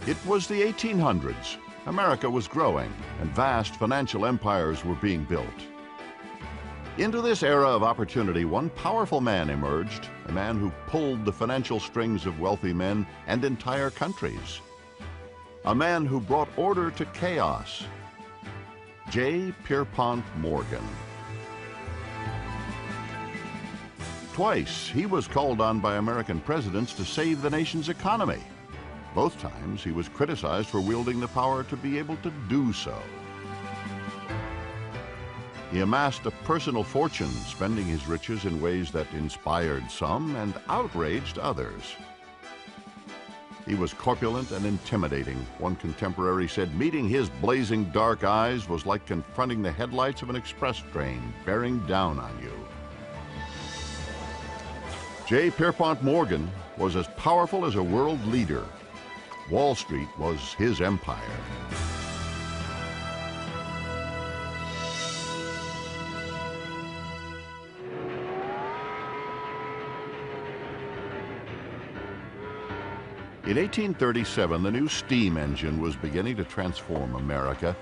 It was the 1800s. America was growing, and vast financial empires were being built. Into this era of opportunity, one powerful man emerged, a man who pulled the financial strings of wealthy men and entire countries. A man who brought order to chaos. J. Pierpont Morgan. Twice, he was called on by American presidents to save the nation's economy. Both times, he was criticized for wielding the power to be able to do so. He amassed a personal fortune, spending his riches in ways that inspired some and outraged others. He was corpulent and intimidating. One contemporary said, meeting his blazing dark eyes was like confronting the headlights of an express train bearing down on you. J. Pierpont Morgan was as powerful as a world leader. Wall Street was his empire. In 1837, the new steam engine was beginning to transform America,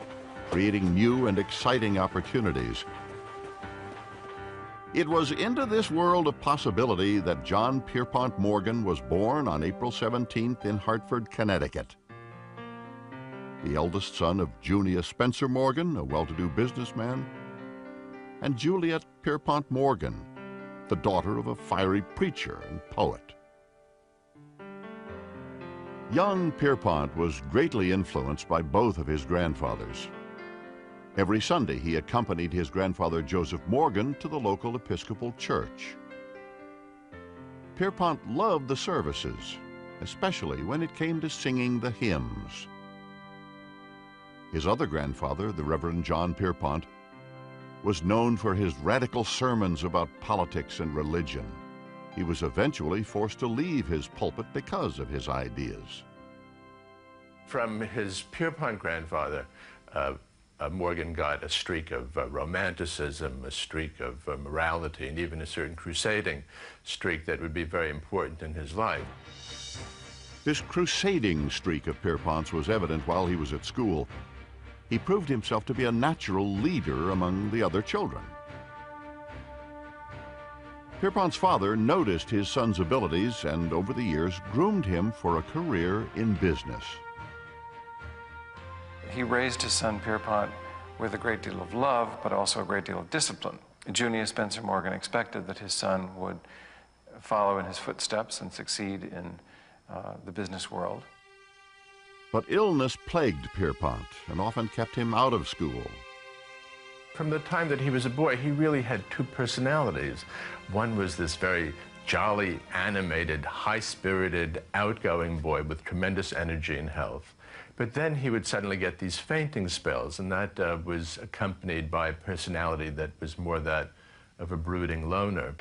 creating new and exciting opportunities. It was into this world of possibility that John Pierpont Morgan was born on April 17th in Hartford, Connecticut. The eldest son of Junius Spencer Morgan, a well-to-do businessman, and Juliet Pierpont Morgan, the daughter of a fiery preacher and poet. Young Pierpont was greatly influenced by both of his grandfathers. Every Sunday, he accompanied his grandfather Joseph Morgan to the local Episcopal church. Pierpont loved the services, especially when it came to singing the hymns. His other grandfather, the Reverend John Pierpont, was known for his radical sermons about politics and religion. He was eventually forced to leave his pulpit because of his ideas. From his Pierpont grandfather, Morgan got a streak of romanticism, a streak of morality, and even a certain crusading streak that would be very important in his life. This crusading streak of Pierpont's was evident while he was at school. He proved himself to be a natural leader among the other children. Pierpont's father noticed his son's abilities and over the years groomed him for a career in business. He raised his son Pierpont with a great deal of love, but also a great deal of discipline. Junius Spencer Morgan expected that his son would follow in his footsteps and succeed in the business world. But illness plagued Pierpont and often kept him out of school. From the time that he was a boy, he really had two personalities. One was this very jolly, animated, high-spirited, outgoing boy with tremendous energy and health. But then he would suddenly get these fainting spells, and that was accompanied by a personality that was more that of a brooding loner.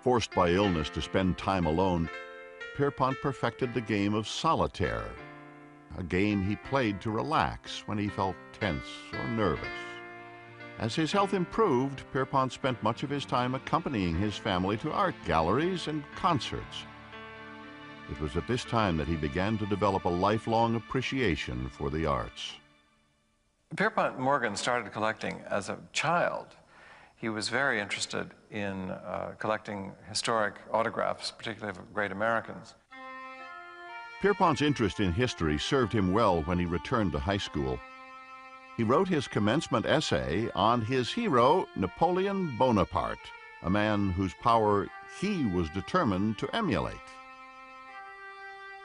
Forced by illness to spend time alone, Pierpont perfected the game of solitaire, a game he played to relax when he felt tense or nervous. As his health improved, Pierpont spent much of his time accompanying his family to art galleries and concerts. It was at this time that he began to develop a lifelong appreciation for the arts. Pierpont Morgan started collecting as a child. He was very interested in collecting historic autographs, particularly of great Americans. Pierpont's interest in history served him well when he returned to high school. He wrote his commencement essay on his hero, Napoleon Bonaparte, a man whose power he was determined to emulate.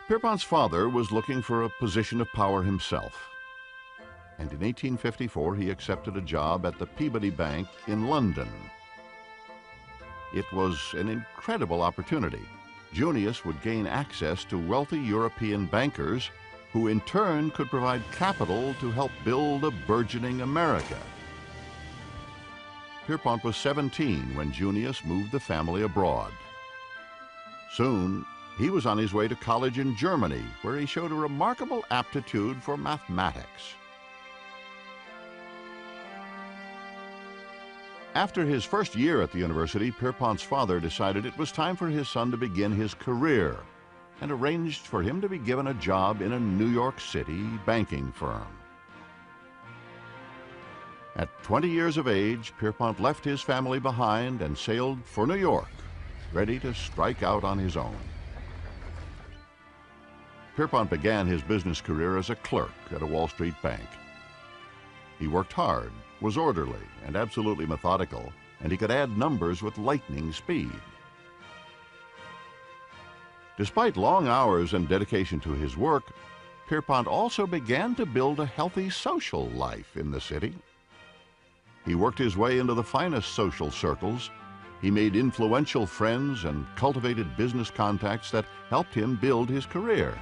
Pierpont's father was looking for a position of power himself. And in 1854, he accepted a job at the Peabody Bank in London. It was an incredible opportunity. Junius would gain access to wealthy European bankers who in turn could provide capital to help build a burgeoning America. Pierpont was 17 when Junius moved the family abroad. Soon, he was on his way to college in Germany, where he showed a remarkable aptitude for mathematics. After his first year at the university, Pierpont's father decided it was time for his son to begin his career. and arranged for him to be given a job in a New York City banking firm. At 20 years of age, Pierpont left his family behind and sailed for New York, ready to strike out on his own. Pierpont began his business career as a clerk at a Wall Street bank. He worked hard, was orderly, and absolutely methodical, and he could add numbers with lightning speed. Despite long hours and dedication to his work, Pierpont also began to build a healthy social life in the city. He worked his way into the finest social circles. He made influential friends and cultivated business contacts that helped him build his career.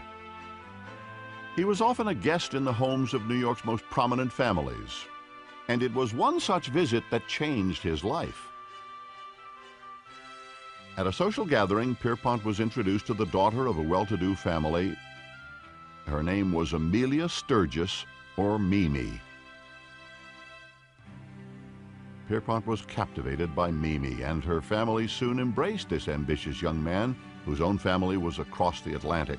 He was often a guest in the homes of New York's most prominent families, and it was one such visit that changed his life. At a social gathering, Pierpont was introduced to the daughter of a well-to-do family. Her name was Amelia Sturgis, or Mimi. Pierpont was captivated by Mimi, and her family soon embraced this ambitious young man whose own family was across the Atlantic.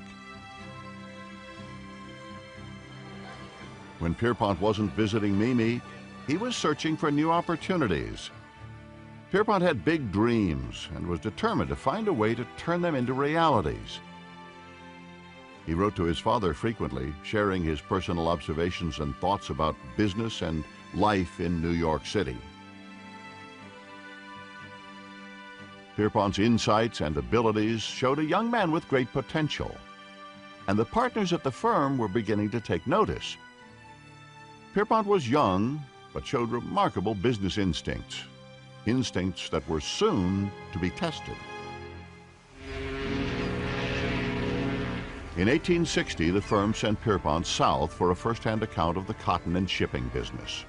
When Pierpont wasn't visiting Mimi, he was searching for new opportunities. Pierpont had big dreams and was determined to find a way to turn them into realities. He wrote to his father frequently, sharing his personal observations and thoughts about business and life in New York City. Pierpont's insights and abilities showed a young man with great potential, and the partners at the firm were beginning to take notice. Pierpont was young, but showed remarkable business instincts, instincts that were soon to be tested. In 1860, the firm sent Pierpont south for a first-hand account of the cotton and shipping business.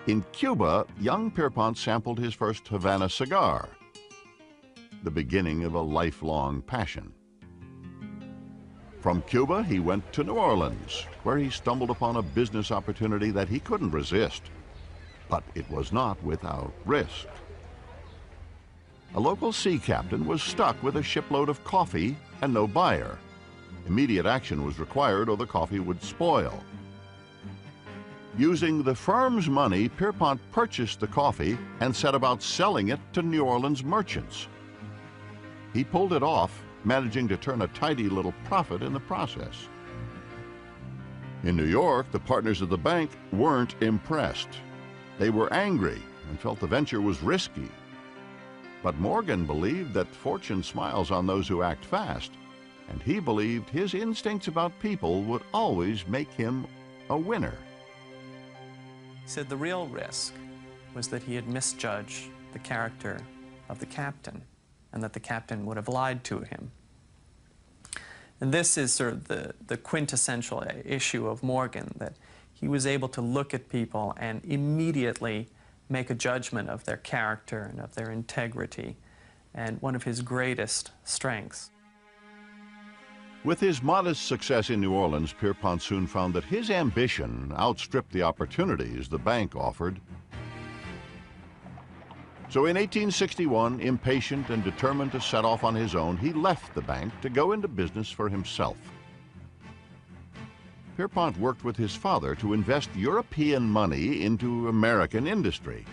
In Cuba, young Pierpont sampled his first Havana cigar, the beginning of a lifelong passion. From Cuba, he went to New Orleans, where he stumbled upon a business opportunity that he couldn't resist. But it was not without risk. A local sea captain was stuck with a shipload of coffee and no buyer. Immediate action was required or the coffee would spoil. Using the firm's money, Pierpont purchased the coffee and set about selling it to New Orleans merchants. He pulled it off, managing to turn a tidy little profit in the process. In New York, the partners of the bank weren't impressed. They were angry and felt the venture was risky. But Morgan believed that fortune smiles on those who act fast, and he believed his instincts about people would always make him a winner. He said the real risk was that he had misjudged the character of the captain, and that the captain would have lied to him. And this is sort of the quintessential issue of Morgan, that he was able to look at people and immediately make a judgment of their character and of their integrity, and one of his greatest strengths. With his modest success in New Orleans, Pierpont soon found that his ambition outstripped the opportunities the bank offered. So in 1861, impatient and determined to set off on his own, he left the bank to go into business for himself. Pierpont worked with his father to invest European money into American industry.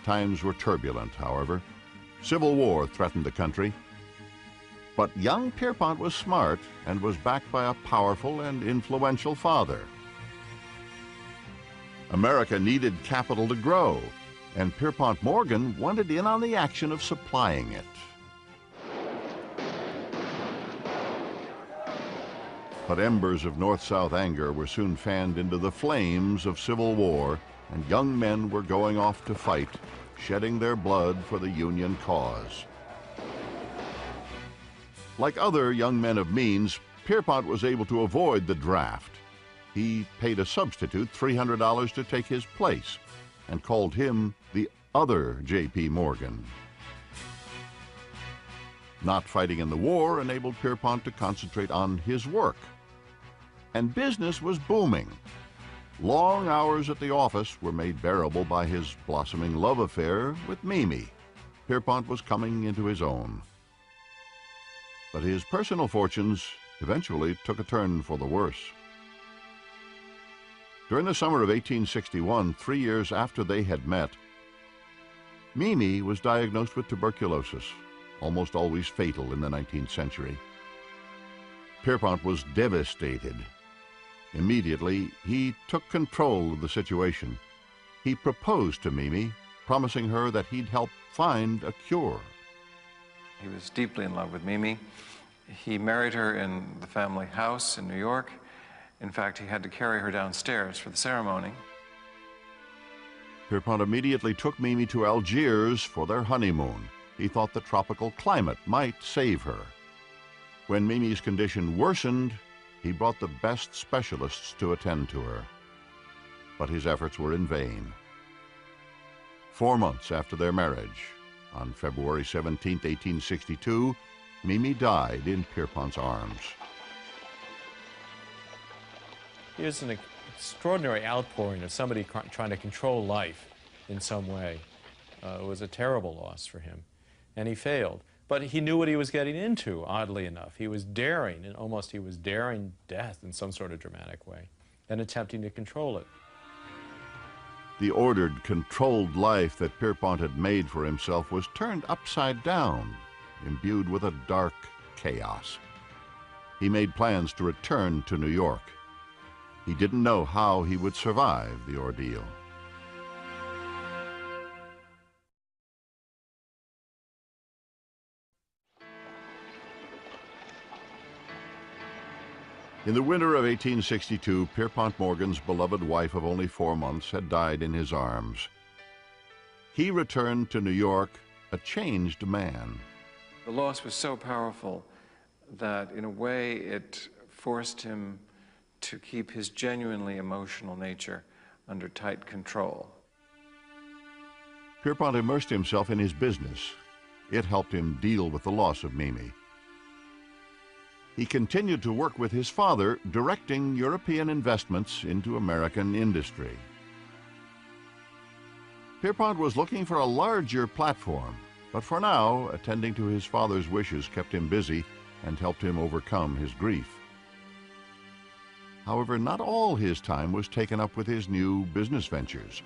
Times were turbulent, however. Civil war threatened the country. But young Pierpont was smart and was backed by a powerful and influential father. America needed capital to grow, and Pierpont Morgan wanted in on the action of supplying it. But embers of North-South anger were soon fanned into the flames of civil war, and young men were going off to fight, shedding their blood for the Union cause. Like other young men of means, Pierpont was able to avoid the draft. He paid a substitute $300 to take his place and called him the other J.P. Morgan. Not fighting in the war enabled Pierpont to concentrate on his work. And business was booming. Long hours at the office were made bearable by his blossoming love affair with Mimi. Pierpont was coming into his own. but his personal fortunes eventually took a turn for the worse. During the summer of 1861, 3 years after they had met, Mimi was diagnosed with tuberculosis, almost always fatal in the 19th century. Pierpont was devastated. Immediately, he took control of the situation. He proposed to Mimi, promising her that he'd help find a cure. He was deeply in love with Mimi. He married her in the family house in New York. In fact, he had to carry her downstairs for the ceremony. Pierpont immediately took Mimi to Algiers for their honeymoon. He thought the tropical climate might save her. When Mimi's condition worsened, he brought the best specialists to attend to her. But his efforts were in vain. 4 months after their marriage, on February 17, 1862, Mimi died in Pierpont's arms. Here's an extraordinary outpouring of somebody trying to control life in some way. It was a terrible loss for him, and he failed. But he knew what he was getting into, oddly enough. He was daring, and almost he was daring death in some sort of dramatic way, and attempting to control it. The ordered, controlled life that Pierpont had made for himself was turned upside down, imbued with a dark chaos. He made plans to return to New York. He didn't know how he would survive the ordeal. In the winter of 1862, Pierpont Morgan's beloved wife of only 4 months had died in his arms. He returned to New York a changed man. The loss was so powerful that, in a way, it forced him to keep his genuinely emotional nature under tight control. Pierpont immersed himself in his business. It helped him deal with the loss of Mimi. He continued to work with his father, directing European investments into American industry. Pierpont was looking for a larger platform, but for now, attending to his father's wishes kept him busy and helped him overcome his grief. However, not all his time was taken up with his new business ventures.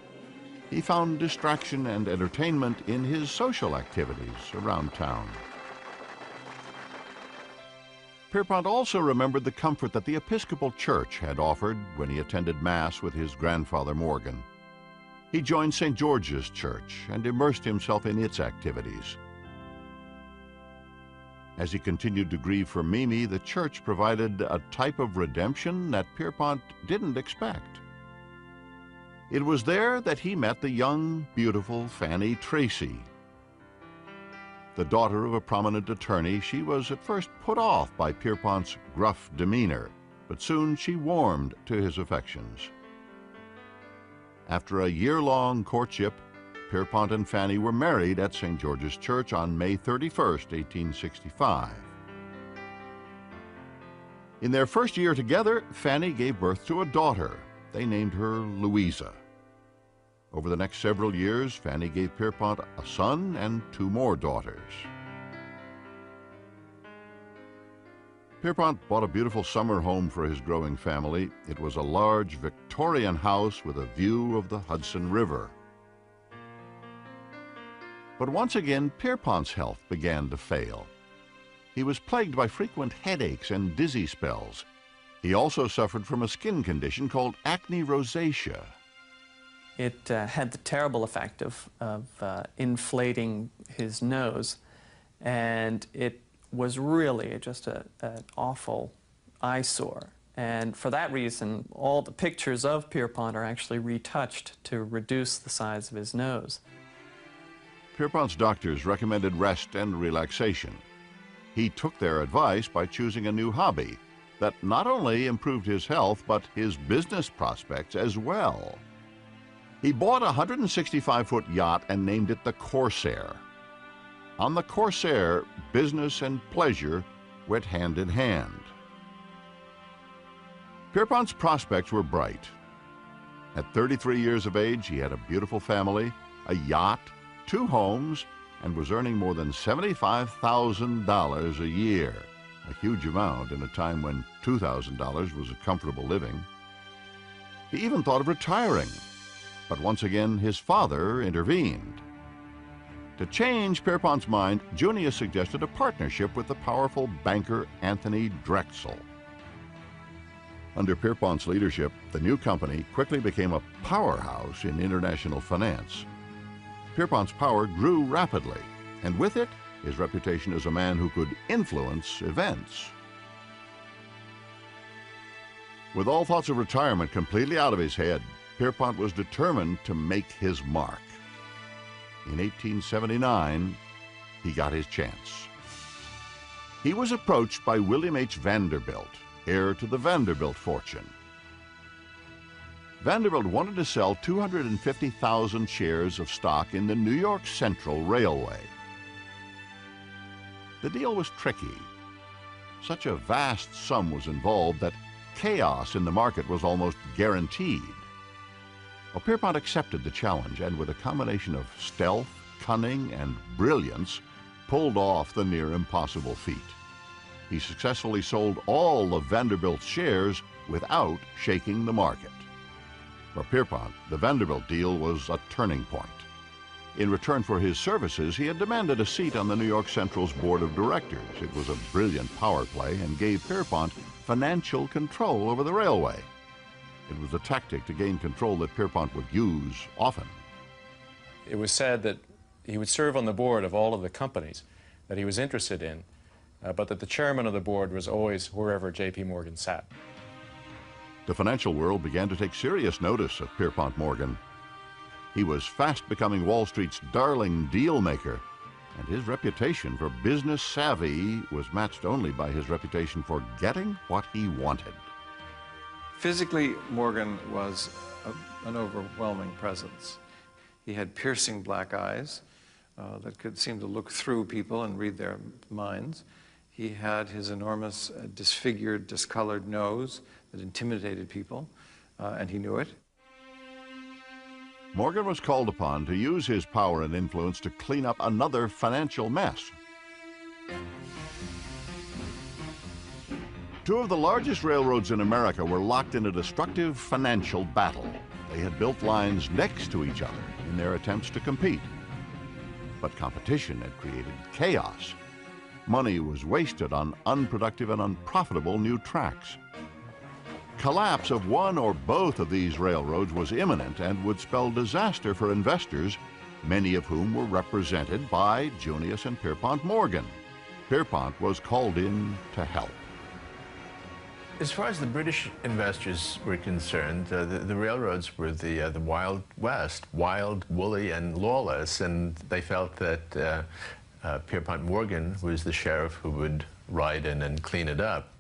He found distraction and entertainment in his social activities around town. Pierpont also remembered the comfort that the Episcopal Church had offered when he attended Mass with his grandfather Morgan. He joined St. George's Church and immersed himself in its activities. As he continued to grieve for Mimi, the church provided a type of redemption that Pierpont didn't expect. It was there that he met the young, beautiful Fanny Tracy. The daughter of a prominent attorney, she was at first put off by Pierpont's gruff demeanor, but soon she warmed to his affections. After a year-long courtship, Pierpont and Fanny were married at St. George's Church on May 31st, 1865. In their first year together, Fanny gave birth to a daughter. They named her Louisa. Over the next several years, Fanny gave Pierpont a son and 2 more daughters. Pierpont bought a beautiful summer home for his growing family. It was a large Victorian house with a view of the Hudson River. But once again, Pierpont's health began to fail. He was plagued by frequent headaches and dizzy spells. He also suffered from a skin condition called acne rosacea. It had the terrible effect of inflating his nose, and it was really just an awful eyesore. And for that reason, all the pictures of Pierpont are actually retouched to reduce the size of his nose. Pierpont's doctors recommended rest and relaxation. He took their advice by choosing a new hobby that not only improved his health, but his business prospects as well. He bought a 165-foot yacht and named it the Corsair. On the Corsair, business and pleasure went hand in hand. Pierpont's prospects were bright. At 33 years of age, he had a beautiful family, a yacht, 2 homes, and was earning more than $75,000 a year. a huge amount in a time when $2,000 was a comfortable living. He even thought of retiring, but once again his father intervened. To change Pierpont's mind, Junius suggested a partnership with the powerful banker Anthony Drexel. Under Pierpont's leadership, the new company quickly became a powerhouse in international finance. Pierpont's power grew rapidly, and with it, his reputation as a man who could influence events. With all thoughts of retirement completely out of his head, Pierpont was determined to make his mark. In 1879, he got his chance. He was approached by William H. Vanderbilt, heir to the Vanderbilt fortune. Vanderbilt wanted to sell 250,000 shares of stock in the New York Central Railway. The deal was tricky. Such a vast sum was involved that chaos in the market was almost guaranteed. Well, Pierpont accepted the challenge and, with a combination of stealth, cunning, and brilliance, pulled off the near impossible feat. He successfully sold all of Vanderbilt's shares without shaking the market. For Pierpont, the Vanderbilt deal was a turning point. In return for his services, he had demanded a seat on the New York Central's board of directors. It was a brilliant power play and gave Pierpont financial control over the railway. It was a tactic to gain control that Pierpont would use often. It was said that he would serve on the board of all of the companies that he was interested in, but that the chairman of the board was always wherever J.P. Morgan sat. The financial world began to take serious notice of Pierpont Morgan. He was fast becoming Wall Street's darling deal maker, and his reputation for business savvy was matched only by his reputation for getting what he wanted. Physically, Morgan was an overwhelming presence. He had piercing black eyes that could seem to look through people and read their minds. He had his enormous, disfigured, discolored nose that intimidated people, and he knew it. Morgan was called upon to use his power and influence to clean up another financial mess. Two of the largest railroads in America were locked in a destructive financial battle. They had built lines next to each other in their attempts to compete. But competition had created chaos. Money was wasted on unproductive and unprofitable new tracks. Collapse of one or both of these railroads was imminent and would spell disaster for investors, many of whom were represented by Junius and Pierpont Morgan. Pierpont was called in to help. As far as the British investors were concerned, the railroads were the Wild West, wild, woolly, and lawless, and they felt that Pierpont Morgan was the sheriff who would ride in and clean it up.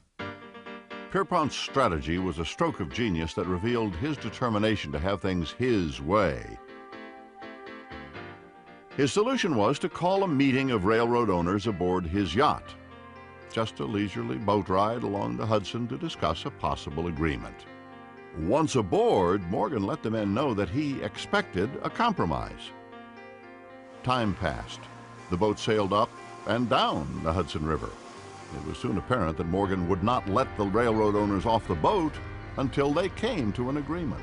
Pierpont's strategy was a stroke of genius that revealed his determination to have things his way. His solution was to call a meeting of railroad owners aboard his yacht. Just a leisurely boat ride along the Hudson to discuss a possible agreement. Once aboard, Morgan let the men know that he expected a compromise. Time passed. The boat sailed up and down the Hudson River. It was soon apparent that Morgan would not let the railroad owners off the boat until they came to an agreement.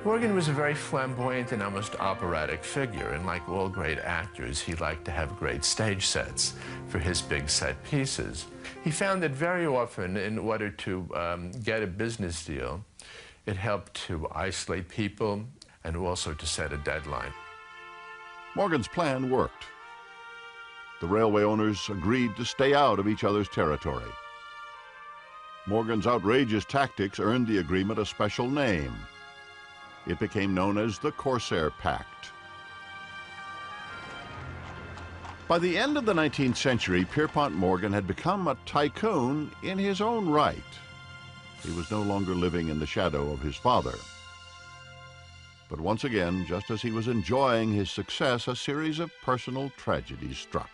Morgan was a very flamboyant and almost operatic figure, and like all great actors, he liked to have great stage sets for his big set pieces. He found that very often, in order to get a business deal, it helped to isolate people and also to set a deadline. Morgan's plan worked. The railway owners agreed to stay out of each other's territory. Morgan's outrageous tactics earned the agreement a special name. It became known as the Corsair Pact. By the end of the 19th century, Pierpont Morgan had become a tycoon in his own right. He was no longer living in the shadow of his father. But once again, just as he was enjoying his success, a series of personal tragedies struck.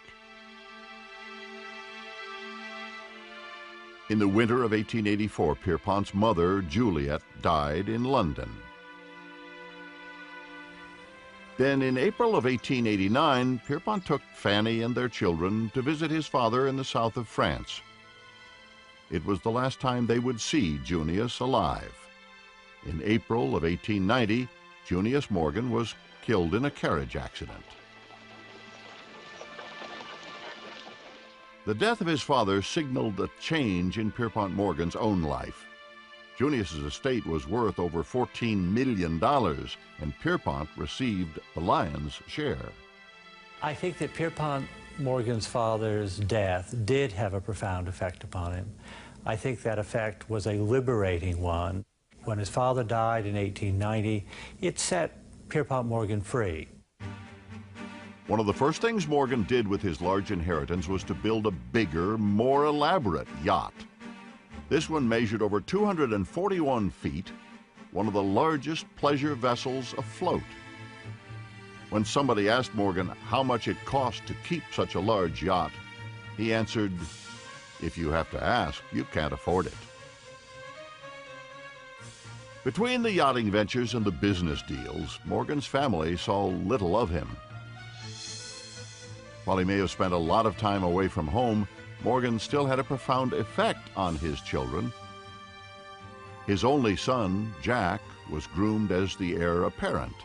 In the winter of 1884, Pierpont's mother, Juliet, died in London. Then in April of 1889, Pierpont took Fanny and their children to visit his father in the south of France. It was the last time they would see Junius alive. In April of 1890, Junius Morgan was killed in a carriage accident. The death of his father signaled a change in Pierpont Morgan's own life. Junius's estate was worth over $14 million, and Pierpont received the lion's share. I think that Pierpont Morgan's father's death did have a profound effect upon him. I think that effect was a liberating one. When his father died in 1890, it set Pierpont Morgan free. One of the first things Morgan did with his large inheritance was to build a bigger, more elaborate yacht. This one measured over 241 feet, one of the largest pleasure vessels afloat. When somebody asked Morgan how much it cost to keep such a large yacht, he answered, "If you have to ask, you can't afford it." Between the yachting ventures and the business deals, Morgan's family saw little of him. While he may have spent a lot of time away from home, Morgan still had a profound effect on his children. His only son, Jack, was groomed as the heir apparent.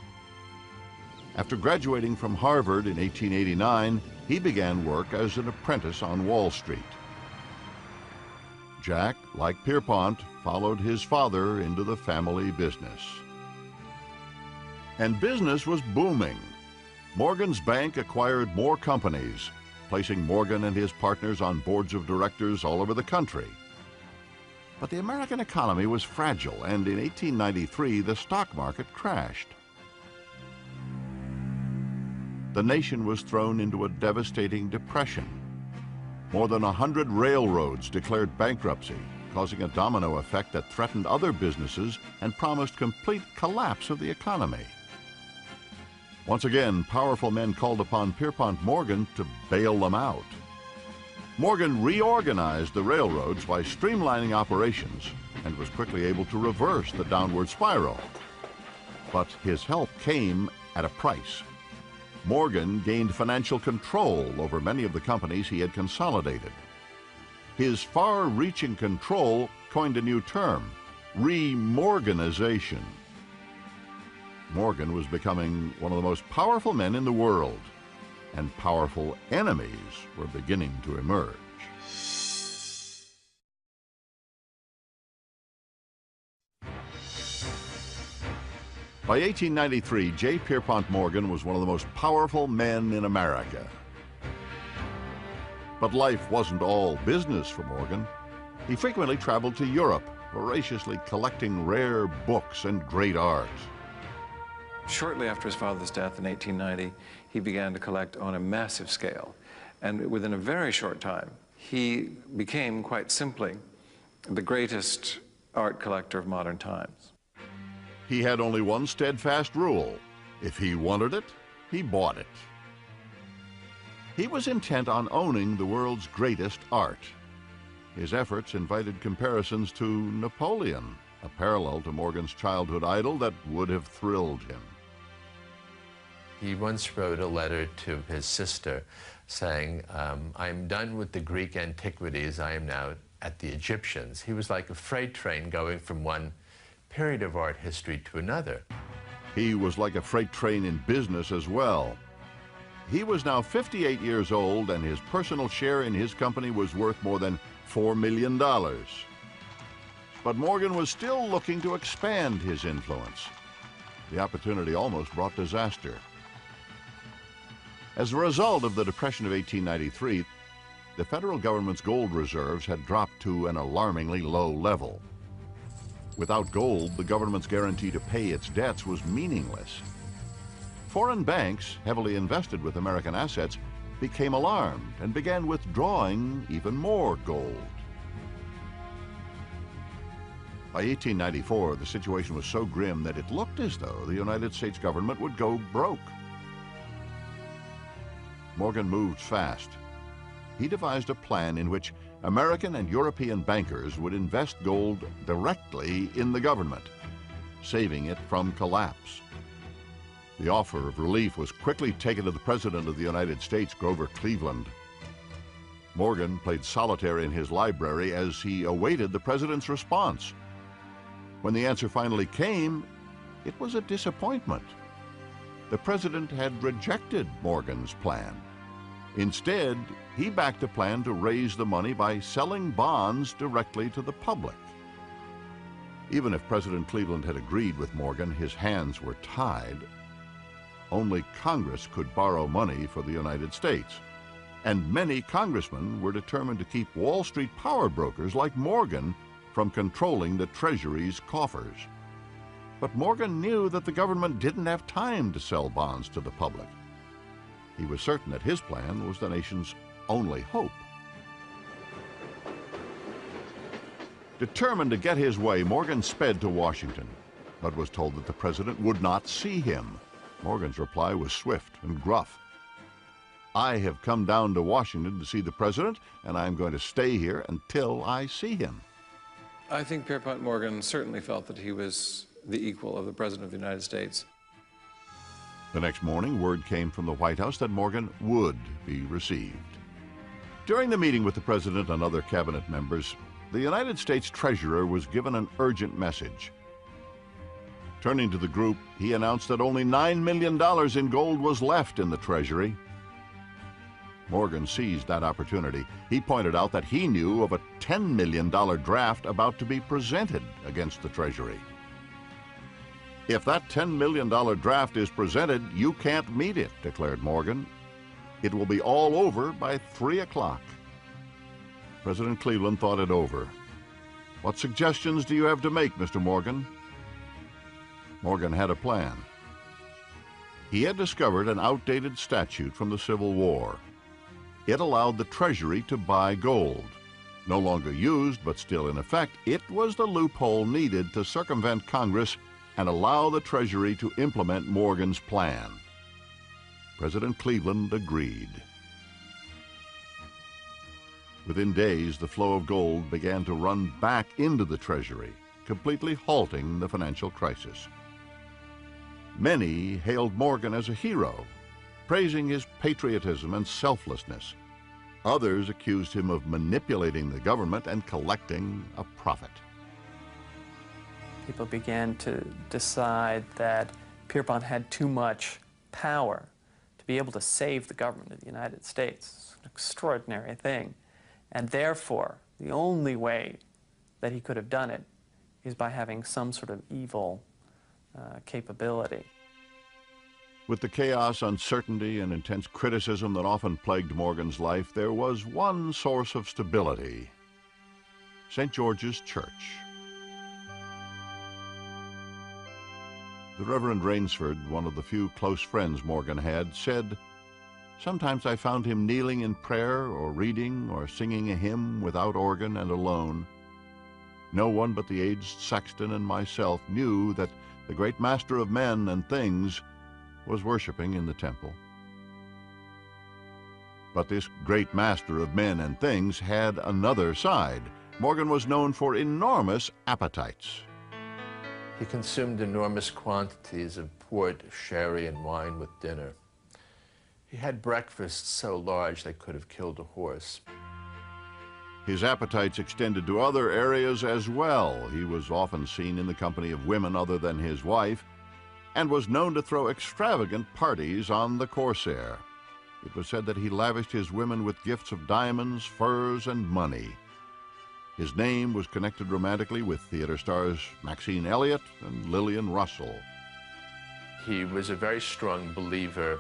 After graduating from Harvard in 1889, he began work as an apprentice on Wall Street. Jack, like Pierpont, followed his father into the family business. And business was booming. Morgan's bank acquired more companies, placing Morgan and his partners on boards of directors all over the country. But the American economy was fragile, and in 1893, the stock market crashed. The nation was thrown into a devastating depression. More than 100 railroads declared bankruptcy, causing a domino effect that threatened other businesses and promised complete collapse of the economy. Once again, powerful men called upon Pierpont Morgan to bail them out. Morgan reorganized the railroads by streamlining operations and was quickly able to reverse the downward spiral. But his help came at a price. Morgan gained financial control over many of the companies he had consolidated. His far-reaching control coined a new term, remorganization. Morgan was becoming one of the most powerful men in the world, and powerful enemies were beginning to emerge. By 1893, J. Pierpont Morgan was one of the most powerful men in America. But life wasn't all business for Morgan. He frequently traveled to Europe, voraciously collecting rare books and great art. Shortly after his father's death in 1890, he began to collect on a massive scale. And within a very short time, he became, quite simply, the greatest art collector of modern times. He had only one steadfast rule. If he wanted it, he bought it. He was intent on owning the world's greatest art. His efforts invited comparisons to Napoleon, a parallel to Morgan's childhood idol that would have thrilled him. He once wrote a letter to his sister saying, "I'm done with the Greek antiquities, I am now at the Egyptians." He was like a freight train going from one period of art history to another. He was like a freight train in business as well. He was now 58 years old, and his personal share in his company was worth more than $4 million. But Morgan was still looking to expand his influence. The opportunity almost brought disaster. As a result of the Depression of 1893, the federal government's gold reserves had dropped to an alarmingly low level. Without gold, the government's guarantee to pay its debts was meaningless. Foreign banks, heavily invested with American assets, became alarmed and began withdrawing even more gold. By 1894, the situation was so grim that it looked as though the United States government would go broke. Morgan moved fast. He devised a plan in which American and European bankers would invest gold directly in the government, saving it from collapse. The offer of relief was quickly taken to the President of the United States, Grover Cleveland. Morgan played solitaire in his library as he awaited the President's response. When the answer finally came, it was a disappointment. The President had rejected Morgan's plan. Instead, he backed a plan to raise the money by selling bonds directly to the public. Even if President Cleveland had agreed with Morgan, his hands were tied. Only Congress could borrow money for the United States, and many congressmen were determined to keep Wall Street power brokers like Morgan from controlling the Treasury's coffers. But Morgan knew that the government didn't have time to sell bonds to the public. He was certain that his plan was the nation's only hope. Determined to get his way, Morgan sped to Washington, but was told that the President would not see him. Morgan's reply was swift and gruff. "I have come down to Washington to see the President, and I'm going to stay here until I see him." I think Pierpont Morgan certainly felt that he was the equal of the President of the United States. The next morning, word came from the White House that Morgan would be received. During the meeting with the President and other cabinet members, the United States Treasurer was given an urgent message. Turning to the group, he announced that only $9 million in gold was left in the Treasury. Morgan seized that opportunity. He pointed out that he knew of a $10 million draft about to be presented against the Treasury. "If that $10 million draft is presented, you can't meet it," declared Morgan. "It will be all over by 3 o'clock. President Cleveland thought it over. "What suggestions do you have to make, Mr. Morgan?" Morgan had a plan. He had discovered an outdated statute from the Civil War. It allowed the Treasury to buy gold. No longer used, but still in effect, it was the loophole needed to circumvent Congress and allow the Treasury to implement Morgan's plan. President Cleveland agreed. Within days, the flow of gold began to run back into the Treasury, completely halting the financial crisis. Many hailed Morgan as a hero, praising his patriotism and selflessness. Others accused him of manipulating the government and collecting a profit. People began to decide that Pierpont had too much power to be able to save the government of the United States. It's an extraordinary thing. And therefore, the only way that he could have done it is by having some sort of evil capability. With the chaos, uncertainty, and intense criticism that often plagued Morgan's life, there was one source of stability: St. George's Church. The Reverend Rainsford, one of the few close friends Morgan had, said, "Sometimes I found him kneeling in prayer or reading or singing a hymn without organ and alone. No one but the aged sexton and myself knew that the great master of men and things was worshiping in the temple." But this great master of men and things had another side. Morgan was known for enormous appetites. He consumed enormous quantities of port, sherry, and wine with dinner. He had breakfasts so large they could have killed a horse. His appetites extended to other areas as well. He was often seen in the company of women other than his wife, and was known to throw extravagant parties on the Corsair. It was said that he lavished his women with gifts of diamonds, furs, and money. His name was connected romantically with theater stars Maxine Elliott and Lillian Russell. He was a very strong believer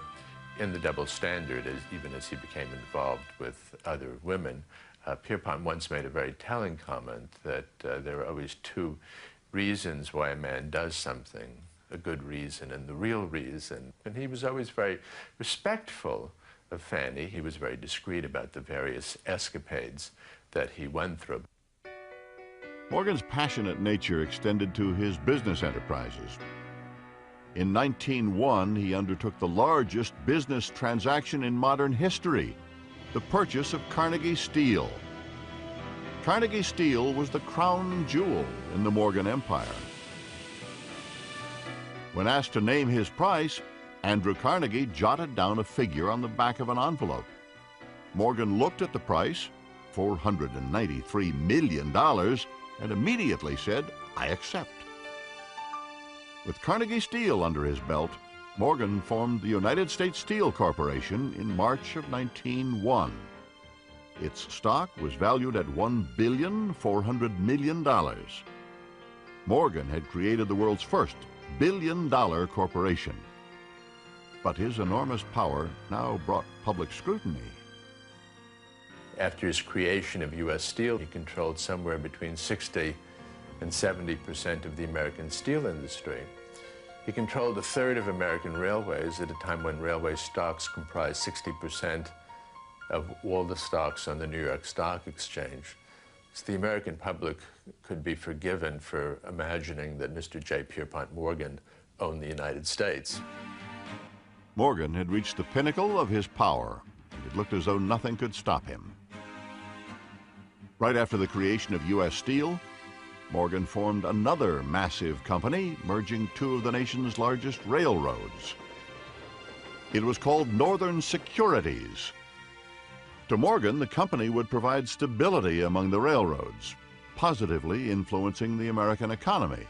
in the double standard, even as he became involved with other women. Pierpont once made a very telling comment that there are always two reasons why a man does something: a good reason and the real reason. And he was always very respectful of Fanny. He was very discreet about the various escapades that he went through. Morgan's passionate nature extended to his business enterprises. In 1901, he undertook the largest business transaction in modern history: the purchase of Carnegie Steel. Carnegie Steel was the crown jewel in the Morgan Empire. When asked to name his price, Andrew Carnegie jotted down a figure on the back of an envelope. Morgan looked at the price, $493 million, and immediately said, "I accept." With Carnegie Steel under his belt, Morgan formed the United States Steel Corporation in March of 1901. Its stock was valued at $1,400 million. Morgan had created the world's first billion-dollar corporation. But his enormous power now brought public scrutiny. After his creation of U.S. Steel, he controlled somewhere between 60% and 70% of the American steel industry. He controlled a third of American railways at a time when railway stocks comprised 60% of all the stocks on the New York Stock Exchange. So the American public could be forgiven for imagining that Mr. J. Pierpont Morgan owned the United States. Morgan had reached the pinnacle of his power, and it looked as though nothing could stop him. Right after the creation of U.S. Steel, Morgan formed another massive company, merging two of the nation's largest railroads. It was called Northern Securities. To Morgan, the company would provide stability among the railroads, positively influencing the American economy.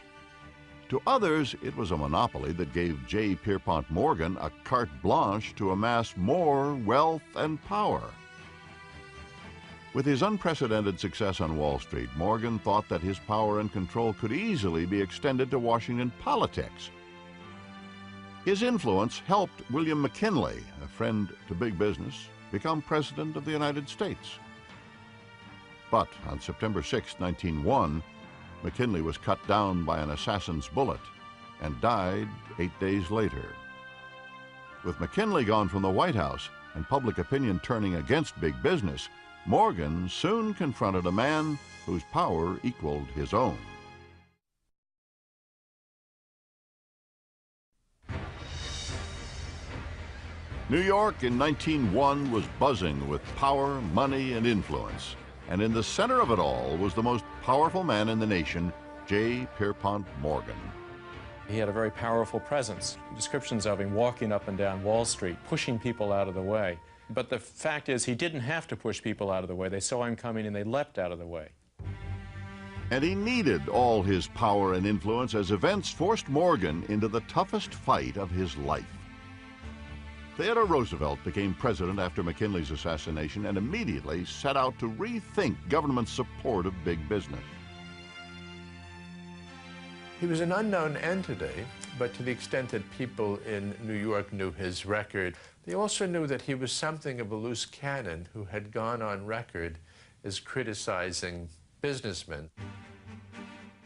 To others, it was a monopoly that gave J. Pierpont Morgan a carte blanche to amass more wealth and power. With his unprecedented success on Wall Street, Morgan thought that his power and control could easily be extended to Washington politics. His influence helped William McKinley, a friend to big business, become President of the United States. But on September 6, 1901, McKinley was cut down by an assassin's bullet and died 8 days later. With McKinley gone from the White House and public opinion turning against big business, Morgan soon confronted a man whose power equaled his own. New York in 1901 was buzzing with power, money, and influence. And in the center of it all was the most powerful man in the nation, J. Pierpont Morgan. He had a very powerful presence. Descriptions of him walking up and down Wall Street, pushing people out of the way. But the fact is, he didn't have to push people out of the way. They saw him coming and they leapt out of the way. And he needed all his power and influence as events forced Morgan into the toughest fight of his life. Theodore Roosevelt became president after McKinley's assassination and immediately set out to rethink government support of big business. He was an unknown entity, but to the extent that people in New York knew his record, they also knew that he was something of a loose cannon who had gone on record as criticizing businessmen.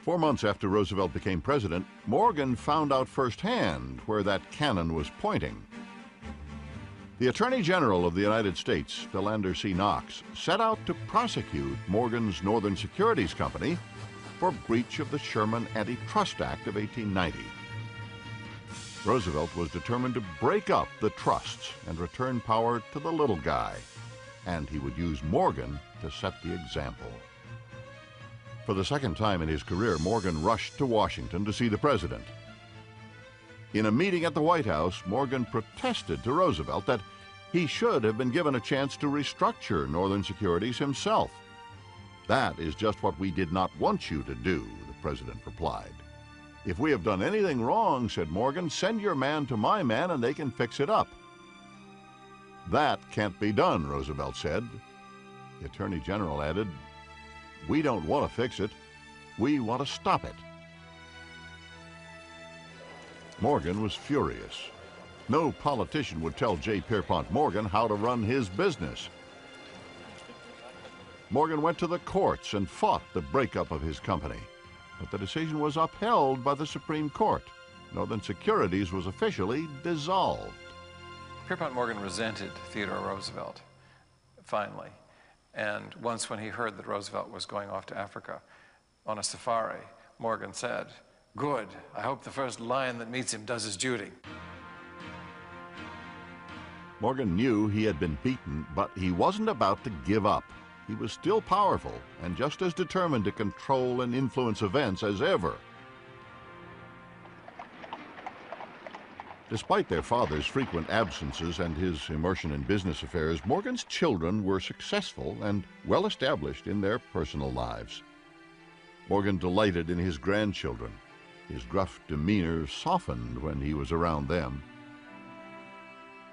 4 months after Roosevelt became president, Morgan found out firsthand where that cannon was pointing. The Attorney General of the United States, Philander C. Knox, set out to prosecute Morgan's Northern Securities Company for breach of the Sherman Antitrust Act of 1890. Roosevelt was determined to break up the trusts and return power to the little guy, and he would use Morgan to set the example. For the second time in his career, Morgan rushed to Washington to see the president. In a meeting at the White House, Morgan protested to Roosevelt that he should have been given a chance to restructure Northern Securities himself. "That is just what we did not want you to do," the president replied. "If we have done anything wrong," said Morgan, "send your man to my man and they can fix it up." "That can't be done," Roosevelt said. The Attorney General added, "We don't want to fix it. We want to stop it." Morgan was furious. No politician would tell J. Pierpont Morgan how to run his business. Morgan went to the courts and fought the breakup of his company, but the decision was upheld by the Supreme Court. Northern Securities was officially dissolved. Pierpont Morgan resented Theodore Roosevelt, finally. And once when he heard that Roosevelt was going off to Africa on a safari, Morgan said, "Good, I hope the first lion that meets him does his duty." Morgan knew he had been beaten, but he wasn't about to give up. He was still powerful and just as determined to control and influence events as ever. Despite their father's frequent absences and his immersion in business affairs, Morgan's children were successful and well established in their personal lives. Morgan delighted in his grandchildren. His gruff demeanor softened when he was around them.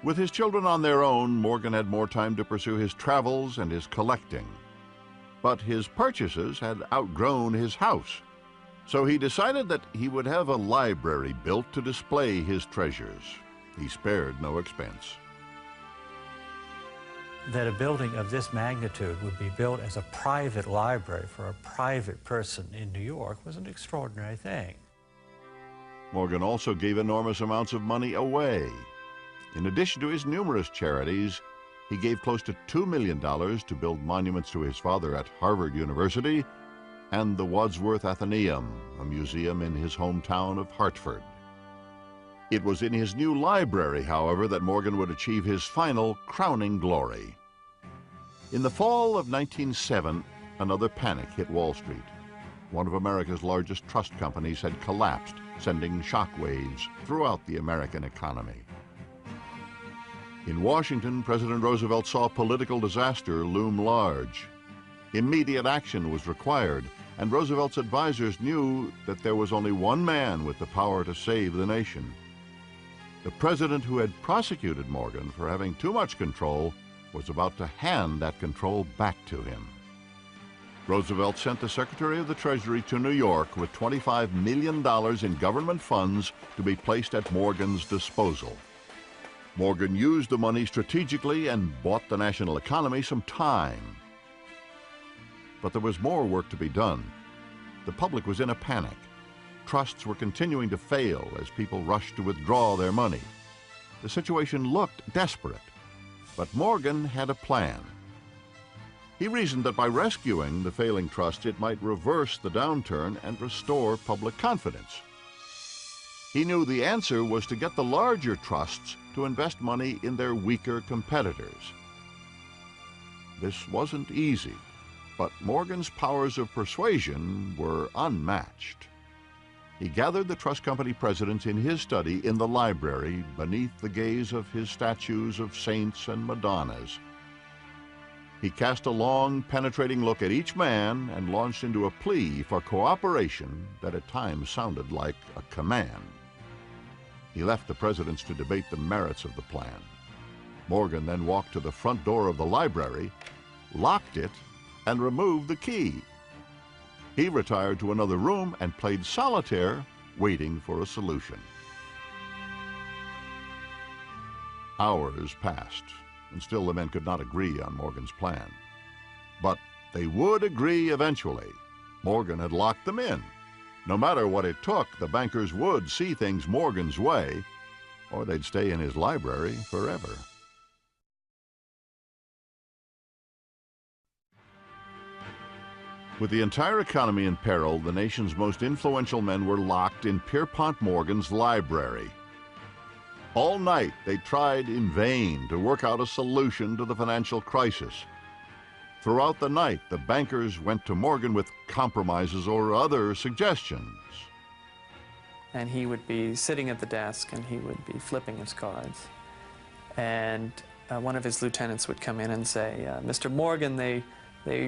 With his children on their own, Morgan had more time to pursue his travels and his collecting. But his purchases had outgrown his house, so he decided that he would have a library built to display his treasures. He spared no expense. That a building of this magnitude would be built as a private library for a private person in New York was an extraordinary thing. Morgan also gave enormous amounts of money away. In addition to his numerous charities, he gave close to $2 million to build monuments to his father at Harvard University and the Wadsworth Atheneum, a museum in his hometown of Hartford. It was in his new library, however, that Morgan would achieve his final crowning glory. In the fall of 1907, another panic hit Wall Street. One of America's largest trust companies had collapsed, sending shockwaves throughout the American economy. In Washington, President Roosevelt saw political disaster loom large. Immediate action was required, and Roosevelt's advisors knew that there was only one man with the power to save the nation. The president who had prosecuted Morgan for having too much control was about to hand that control back to him. Roosevelt sent the Secretary of the Treasury to New York with $25 million in government funds to be placed at Morgan's disposal. Morgan used the money strategically and bought the national economy some time. But there was more work to be done. The public was in a panic. Trusts were continuing to fail as people rushed to withdraw their money. The situation looked desperate, but Morgan had a plan. He reasoned that by rescuing the failing trusts, it might reverse the downturn and restore public confidence. He knew the answer was to get the larger trusts to invest money in their weaker competitors. This wasn't easy, but Morgan's powers of persuasion were unmatched. He gathered the trust company presidents in his study in the library beneath the gaze of his statues of saints and Madonnas. He cast a long, penetrating look at each man and launched into a plea for cooperation that at times sounded like a command. He left the presidents to debate the merits of the plan. Morgan then walked to the front door of the library, locked it, and removed the key. He retired to another room and played solitaire, waiting for a solution. Hours passed, and still the men could not agree on Morgan's plan. But they would agree eventually. Morgan had locked them in. No matter what it took, the bankers would see things Morgan's way, or they'd stay in his library forever. With the entire economy in peril, the nation's most influential men were locked in Pierpont Morgan's library. All night, they tried in vain to work out a solution to the financial crisis. Throughout the night, the bankers went to Morgan with compromises or other suggestions. And he would be sitting at the desk and he would be flipping his cards. And one of his lieutenants would come in and say, Mr. Morgan, the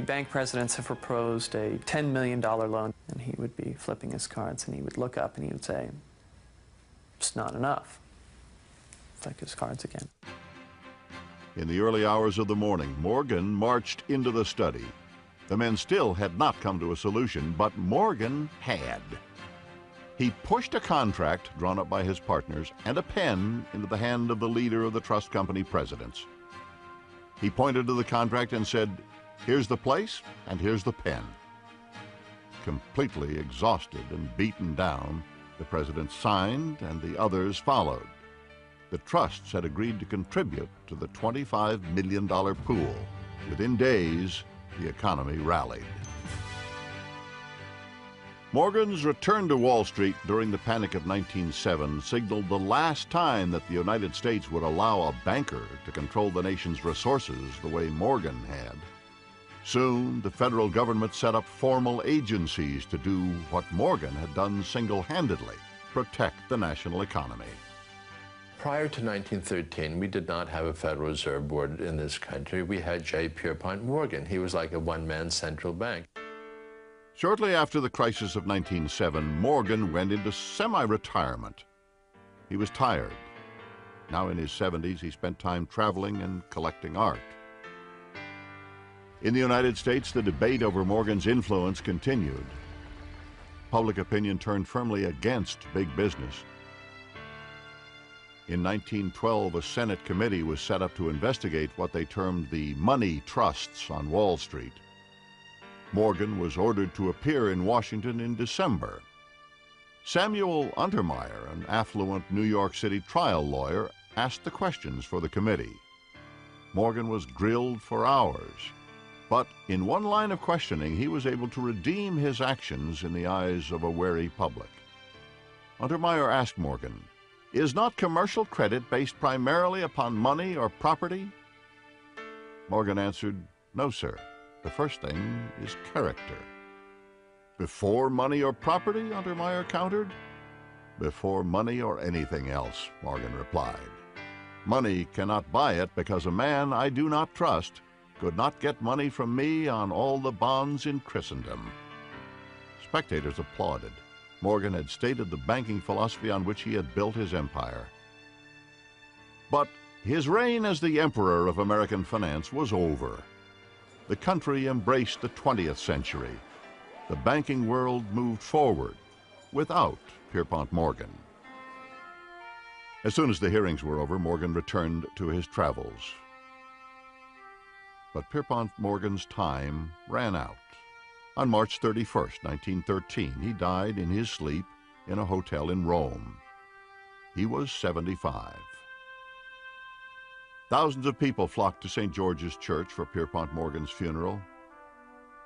bank presidents have proposed a $10 million loan. And he would be flipping his cards and he would look up and he would say, it's not enough. Flick his cards again. In the early hours of the morning, Morgan marched into the study. The men still had not come to a solution, but Morgan had. He pushed a contract drawn up by his partners and a pen into the hand of the leader of the trust company presidents. He pointed to the contract and said, "Here's the place and here's the pen." Completely exhausted and beaten down, the presidents signed and the others followed. The trusts had agreed to contribute to the $25 million pool. Within days, the economy rallied. Morgan's return to Wall Street during the Panic of 1907 signaled the last time that the United States would allow a banker to control the nation's resources the way Morgan had. Soon, the federal government set up formal agencies to do what Morgan had done single-handedly, protect the national economy. Prior to 1913, we did not have a Federal Reserve Board in this country. We had J. Pierpont Morgan. He was like a one-man central bank. Shortly after the crisis of 1907, Morgan went into semi-retirement. He was tired. Now in his 70s, he spent time traveling and collecting art. In the United States, the debate over Morgan's influence continued. Public opinion turned firmly against big business. In 1912, a Senate committee was set up to investigate what they termed the money trusts on Wall Street. Morgan was ordered to appear in Washington in December. Samuel Untermeyer, an affluent New York City trial lawyer, asked the questions for the committee. Morgan was grilled for hours, but in one line of questioning, he was able to redeem his actions in the eyes of a wary public. Untermeyer asked Morgan, "Is not commercial credit based primarily upon money or property?" Morgan answered, "No, sir. The first thing is character." "Before money or property?" Untermeyer countered. "Before money or anything else," Morgan replied. "Money cannot buy it because a man I do not trust could not get money from me on all the bonds in Christendom." Spectators applauded. Morgan had stated the banking philosophy on which he had built his empire. But his reign as the emperor of American finance was over. The country embraced the 20th century. The banking world moved forward without Pierpont Morgan. As soon as the hearings were over, Morgan returned to his travels. But Pierpont Morgan's time ran out. On March 31st, 1913, he died in his sleep in a hotel in Rome. He was 75. Thousands of people flocked to St. George's Church for Pierpont Morgan's funeral.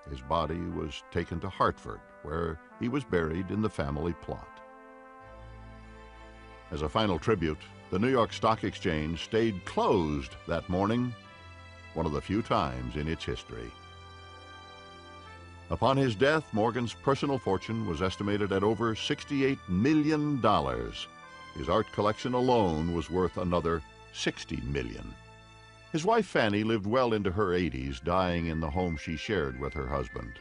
His body was taken to Hartford, where he was buried in the family plot. As a final tribute, the New York Stock Exchange stayed closed that morning, one of the few times in its history. Upon his death, Morgan's personal fortune was estimated at over $68 million. His art collection alone was worth another $60 million. His wife Fanny lived well into her 80s, dying in the home she shared with her husband.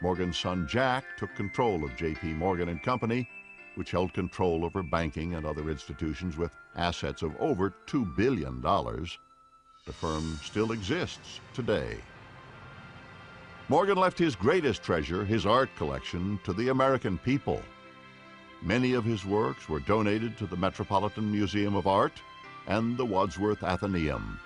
Morgan's son Jack took control of J.P. Morgan and Company, which held control over banking and other institutions with assets of over $2 billion. The firm still exists today. Morgan left his greatest treasure, his art collection, to the American people. Many of his works were donated to the Metropolitan Museum of Art and the Wadsworth Athenaeum.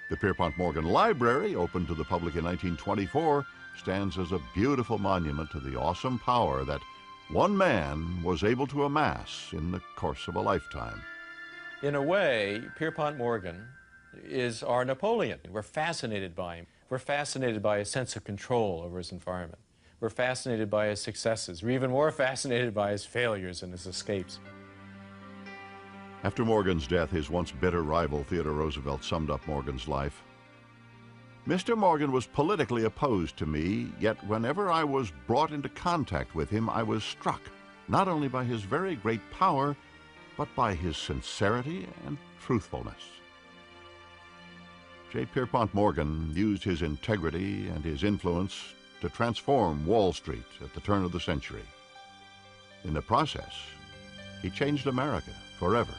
The Pierpont Morgan Library, opened to the public in 1924, stands as a beautiful monument to the awesome power that one man was able to amass in the course of a lifetime. In a way, Pierpont Morgan is our Napoleon. We're fascinated by him. We're fascinated by his sense of control over his environment. We're fascinated by his successes. We're even more fascinated by his failures and his escapes. After Morgan's death, his once bitter rival Theodore Roosevelt summed up Morgan's life. "Mr. Morgan was politically opposed to me, yet whenever I was brought into contact with him, I was struck not only by his very great power, but by his sincerity and truthfulness." J. Pierpont Morgan used his integrity and his influence to transform Wall Street at the turn of the century. In the process, he changed America forever.